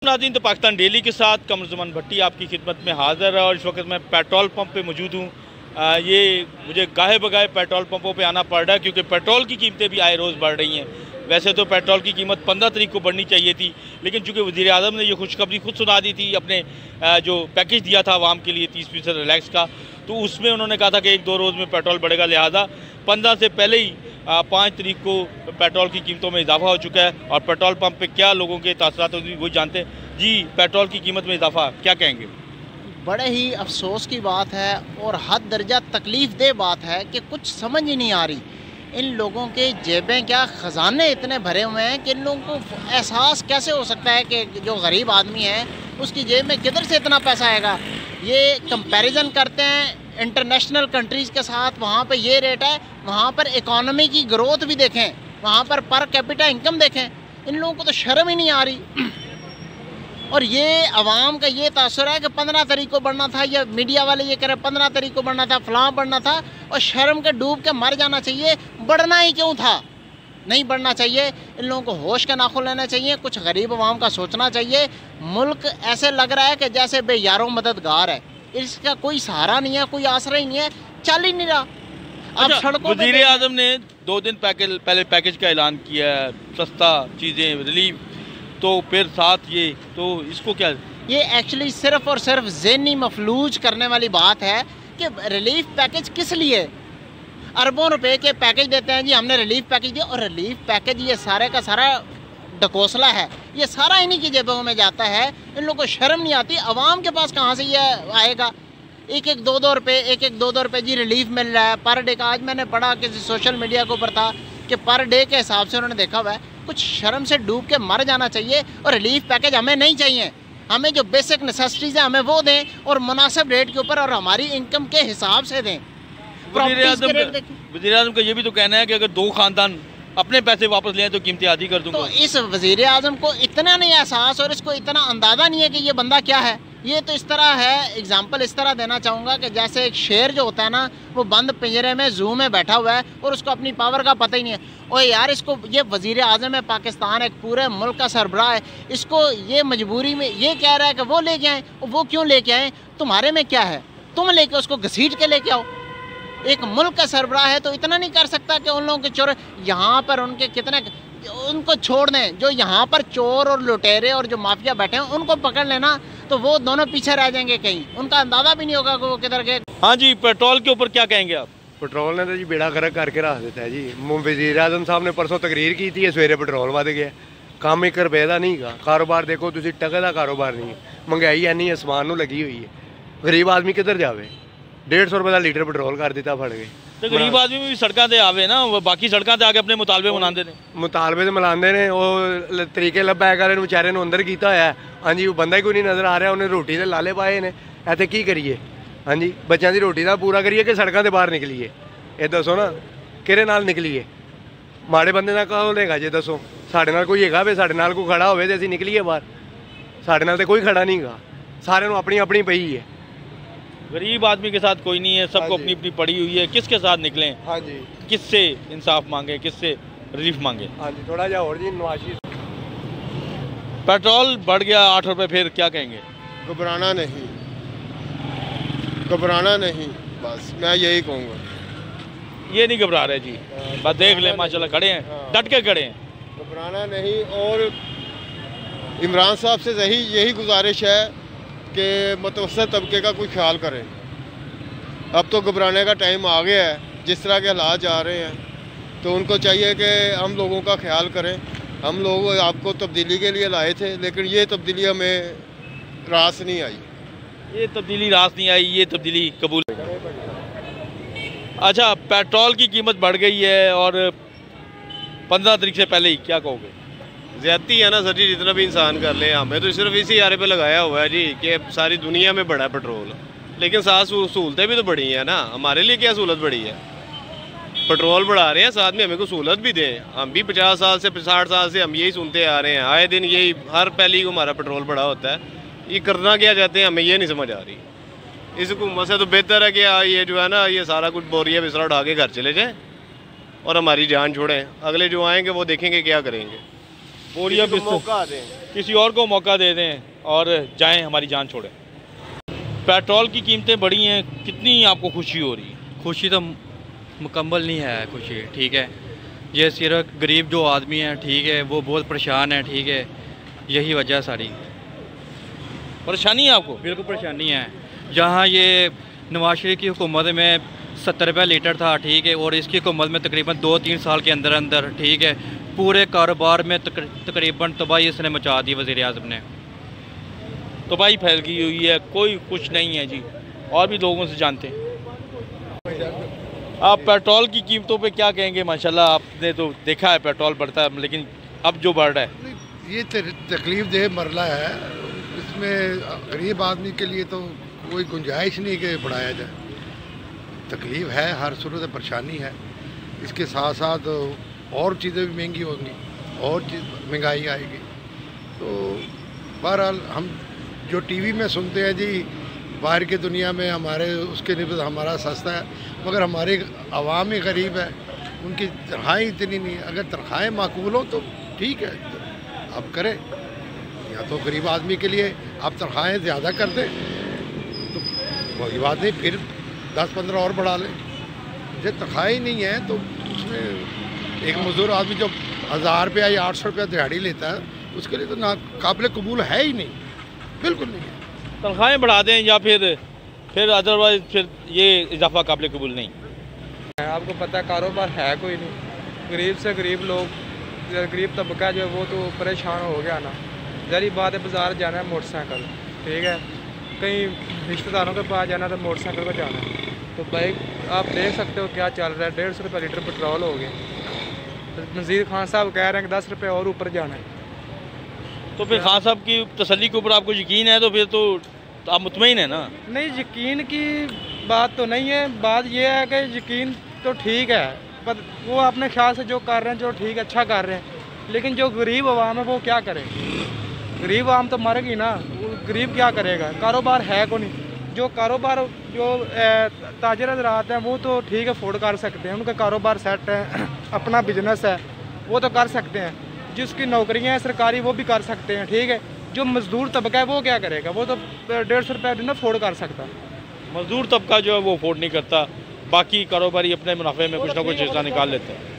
नाज़रीन, तो पाकिस्तान डेली के साथ कमर ज़मान भट्टी आपकी खिदमत में हाज़िर है और इस वक्त मैं पेट्रोल पंप पे मौजूद हूँ। ये मुझे गाहे बगाहे पेट्रोल पंपों पे आना पड़ रहा है क्योंकि पेट्रोल की कीमतें भी आए रोज़ बढ़ रही हैं। वैसे तो पेट्रोल की कीमत 15 तारीख को बढ़नी चाहिए थी, लेकिन चूँकि वज़ीर आज़म ने ये खुशखबरी खुद सुना दी थी अपने जो पैकेज दिया था आवाम के लिए 30% रिलैक्स का, तो उसमें उन्होंने कहा था कि 1-2 रोज़ में पेट्रोल बढ़ेगा, लिहाजा 15 से पहले ही 5 तारीख को पेट्रोल की कीमतों में इजाफा हो चुका है। और पेट्रोल पंप पे क्या लोगों के तासरात होंगे वो जानते हैं। जी, पेट्रोल की कीमत में इजाफा क्या कहेंगे? बड़े ही अफसोस की बात है और हद दर्जा तकलीफ़ दह बात है कि कुछ समझ ही नहीं आ रही। इन लोगों के जेबें क्या ख़जाने इतने भरे हुए हैं कि इन लोगों को एहसास कैसे हो सकता है कि जो गरीब आदमी है उसकी जेब में किधर से इतना पैसा आएगा। ये कंपैरिजन करते हैं इंटरनेशनल कंट्रीज़ के साथ, वहाँ पे ये रेट है, वहाँ पर इकॉनमी की ग्रोथ भी देखें, वहाँ पर कैपिटा इनकम देखें। इन लोगों को तो शर्म ही नहीं आ रही। और ये अवाम का ये तासुर है कि 15 तारीख को बढ़ना था, या मीडिया वाले ये कह रहे 15 तारीख को बढ़ना था, फलां बढ़ना था, और शर्म के डूब के मर जाना चाहिए। बढ़ना ही क्यों था? नहीं बढ़ना चाहिए। इन लोगों को होश के नाखुन लेना चाहिए, कुछ गरीब अवाम का सोचना चाहिए। मुल्क ऐसे लग रहा है कि जैसे बेयारों मददगार है, इसका कोई सहारा नहीं है, कोई आसरा ही नहीं है, चल ही नहीं रहा। अब सड़कों पे वज़ीर आज़म ने 2 दिन पहले पैकेज का ऐलान किया है, सस्ता चीज़ें रिलीफ, तो फिर साथ ये, तो इसको क्या? ये एक्चुअली सिर्फ और सिर्फ ज़हनी मफलूज करने वाली बात है कि रिलीफ पैकेज किस लिए? अरबों रुपए के पैकेज देते हैं जी, हमने रिलीफ पैकेज दिया, और रिलीफ पैकेज ये सारे का सारा डकोसला है, ये सारा इन्हीं की जेबों में जाता है। इन लोगों को शर्म नहीं आती। आवाम के पास कहाँ से ये आएगा? 1-1, 2-2 रुपये, 1-1, 2-2 रुपये जी रिलीफ मिल रहा है पर डे का। आज मैंने पढ़ा किसी सोशल मीडिया के ऊपर था कि पर डे के हिसाब से उन्होंने देखा हुआ है। कुछ शर्म से डूब के मर जाना चाहिए। और रिलीफ पैकेज हमें नहीं चाहिए, हमें जो बेसिक नेसेसिटीज़ हैं हमें वो दें, और मुनासिब रेट के ऊपर और हमारी इनकम के हिसाब से दें। वज़ीर आज़म का ये भी तो कहना है कि अगर 2 ख़ानदान अपने पैसे वापस लें तो कीमतें आधी कर दूंगा। तो इस वज़ीर आज़म को इतना नहीं एहसास और इसको इतना अंदाज़ा नहीं है कि ये बंदा क्या है। ये तो इस तरह है, एग्जाम्पल इस तरह देना चाहूँगा कि जैसे एक शेर जो होता है ना, वो बंद पिंजरे में ज़ू में बैठा हुआ है और उसको अपनी पावर का पता ही नहीं है। और यार, इसको, ये वज़ीर आज़म है पाकिस्तान, एक पूरे मुल्क का सरबराह है, इसको ये मजबूरी में ये कह रहा है कि वो लेके आएँ। वो क्यों लेके आएँ? तुम्हारे में क्या है? तुम लेके उसको घसीट के लेके आओ। एक मुल्क का सरबराह है तो इतना नहीं कर सकता कि उन लोगों के चोर यहाँ पर उनके कितने, उनको छोड़ दें। जो यहाँ पर चोर और लुटेरे और जो माफिया बैठे हैं उनको पकड़ लेना, तो वो दोनों पीछे रह जाएंगे, कहीं उनका अंदाजा भी नहीं होगा कि वो किधर गए। हाँ जी, पेट्रोल के ऊपर क्या कहेंगे आप? पेट्रोल ने तो जी बेड़ा गर्क करके रख देता है जी। वज़ीर आज़म साहब ने परसों तकरीर की थी, सवेरे पेट्रोल वध गया। काम 1 रुपए का नहीं गा, कारोबार देखो तुम, टके का कारोबार नहीं है, महंगाई इन्नी आसमान में लगी हुई है। गरीब आदमी किधर जावे? 150 रुपए का लीटर पेट्रोल कर दिता फड़ गए। तो गरीब आदमी भी सड़कों से आवे ना, वो बाकी सड़कों से आके अपने मुतालबे मनाते ने। मुतालबे तो मनाते ने, वो तरीके लब्भा है बेचारे ने अंदर किया है। हाँ जी, वो बंदा ही कोई नहीं नज़र आ रहा, उन्हें रोटी के लाले पाए ने। इतने की करिए? हाँ जी, बच्चों की रोटी का पूरा करिए कि सड़कों से बाहर निकलीए? ये दसो ना, किहदे नाल निकलीए? माड़े बंदे नाल कौन होगा जे दसो? साडे नाल कोई हैगा वे, साडे नाल कोई खड़ा होवे ते असीं निकलीए बाहर? साडे नाल तो कोई खड़ा नहीं गा, सारे नूं अपनी अपनी पई है। गरीब आदमी के साथ कोई नहीं है, सबको अपनी अपनी पड़ी हुई है। किसके साथ निकलें? हाँ जी, किससे इंसाफ मांगे, किससे रिलीफ मांगे? हाँ जी, थोड़ा जा और जी नवाशी। पेट्रोल बढ़ गया 8 रुपए, फिर क्या कहेंगे? घबराना नहीं, घबराना नहीं, बस मैं यही कहूँगा। ये नहीं घबरा रहे जी, बस देख लें, माशाल्लाह खड़े हैं, डट के खड़े हैं। घबराना नहीं। और इमरान साहब से यही गुजारिश है कि मुतवस्सित तबके का कोई ख्याल करें। अब तो घबराने का टाइम आ गया है, जिस तरह के हालात जा रहे हैं, तो उनको चाहिए कि हम लोगों का ख्याल करें। हम लोग आपको तब्दीली के लिए लाए थे, लेकिन ये तब्दीली हमें रास नहीं आई। ये तब्दीली रास नहीं आई, ये तब्दीली कबूल। अच्छा, पेट्रोल की कीमत बढ़ गई है और 15 तारीख से पहले ही, क्या कहोगे? ज़्यादती है ना सर जी, जितना भी इंसान कर ले। हमें तो सिर्फ इसी यारे पे लगाया हुआ है जी कि सारी दुनिया में बढ़ा पेट्रोल, लेकिन साथ सहूलतें भी तो बढ़ी हैं ना। हमारे लिए क्या सहूलत बढ़ी है? पेट्रोल बढ़ा रहे हैं, साथ में हमें को सहूलत भी दें। हम भी 50 साल से 60 साल से हम यही सुनते आ रहे हैं, आए दिन यही, हर पहली को हमारा पेट्रोल बढ़ा होता है। ये करना क्या चाहते हैं, हमें ये नहीं समझ आ रही। इस हुकूमत से तो बेहतर है कि ये जो है ना, ये सारा कुछ बोरिया बिस्तरा उठा के घर चले जाएँ और हमारी जान छोड़ें। अगले जो आएंगे वो देखेंगे क्या करेंगे। बोरिया किसी को बिस्तर मौका दें। किसी और को मौका दे दें और जाएं, हमारी जान छोड़ें। पेट्रोल की कीमतें बढ़ी हैं, कितनी आपको खुशी हो रही है? खुशी तो मुकम्मल नहीं है खुशी, ठीक है। ये सिर्फ गरीब जो आदमी है, ठीक है, वो बहुत परेशान है, ठीक है। यही वजह है सारी। परेशानी है आपको? बिल्कुल परेशानी है। जहाँ ये नवाज शरीफ की हुकूमत में 70 रुपये लीटर था, ठीक है, और इसकी हुकूमत में तकरीबन 2-3 साल के अंदर अंदर, ठीक है, पूरे कारोबार में तकरीबन तबाही इसने मचा दी वज़ीर आज़म ने। तबाही फैल गई हुई है, कोई कुछ नहीं है जी। और भी लोगों से जानते हैं। आप पेट्रोल की कीमतों पे क्या कहेंगे? माशाल्लाह आपने तो देखा है पेट्रोल बढ़ता है, लेकिन अब जो बढ़ रहा है ये तकलीफ देह मरला है। इसमें गरीब आदमी के लिए तो कोई गुंजाइश नहीं कि बढ़ाया जाए। तकलीफ है, हर सूरत परेशानी है। इसके साथ साथ और चीज़ें भी महंगी होंगी, और चीज़ महंगाई आएगी। तो बहरहाल हम जो टीवी में सुनते हैं जी बाहर की दुनिया में हमारे उसके निस्बत हमारा सस्ता है, मगर हमारे अवाम ही गरीब है, उनकी तनख्वाहें इतनी नहीं है। अगर तनख्वाहें माकूल हो तो ठीक है, अब करें। या तो गरीब आदमी के लिए आप तनख्वाहें ज़्यादा कर दें तो वही बात नहीं, फिर 10-15 और बढ़ा लें। जब तनख्वाहें ही नहीं है तो उसमें एक मजदूर आदमी जो 1000 रुपया या 800 रुपया दिहाड़ी लेता है, उसके लिए तो ना काबिल कबूल है ही नहीं, बिल्कुल नहीं है। तनख्वाहें बढ़ा दें या फिर अदरवाइज फिर ये इजाफा काबिल कबूल नहीं। आपको पता है कारोबार है कोई नहीं, गरीब से गरीब लोग, गरीब तबका जो है वो तो परेशान हो गया ना। जरी बात है, बाज़ार जाना है मोटरसाइकिल, ठीक है, कहीं रिश्तेदारों के पास जाना तो मोटरसाइकिल पर जाना है। तो बाइक आप देख सकते हो क्या चल रहा है, 150 रुपये लीटर पेट्रोल हो गया। तो नज़ीर खान साहब कह रहे हैं कि 10 रुपये और ऊपर जाना है। तो फिर खान साहब की तसल्ली के ऊपर आपको यकीन है, तो फिर तो आप मुतमईन है ना? नहीं, यकीन की बात तो नहीं है। बात यह है कि यकीन तो ठीक है, पर वो अपने ख्याल से जो कर रहे हैं, जो ठीक अच्छा कर रहे हैं, लेकिन जो गरीब आवाम है वो क्या करे? गरीब आवाम तो मर गई ना, वो गरीब क्या करेगा? कारोबार है को नहीं। जो कारोबार जो ताजर हज़रात हैं वो तो ठीक है, अफोर्ड कर सकते हैं, उनका कारोबार सेट है, अपना बिजनेस है, वो तो कर सकते हैं। जिसकी नौकरियां हैं सरकारी वो भी कर सकते हैं, ठीक है। जो मजदूर तबका है वो क्या करेगा? वो तो 150 रुपये दिन अफोर्ड कर सकता। मजदूर तबका जो है वो अफोर्ड नहीं करता, बाकी कारोबारी अपने मुनाफे में कुछ ना कुछ हिस्सा निकाल लेते हैं।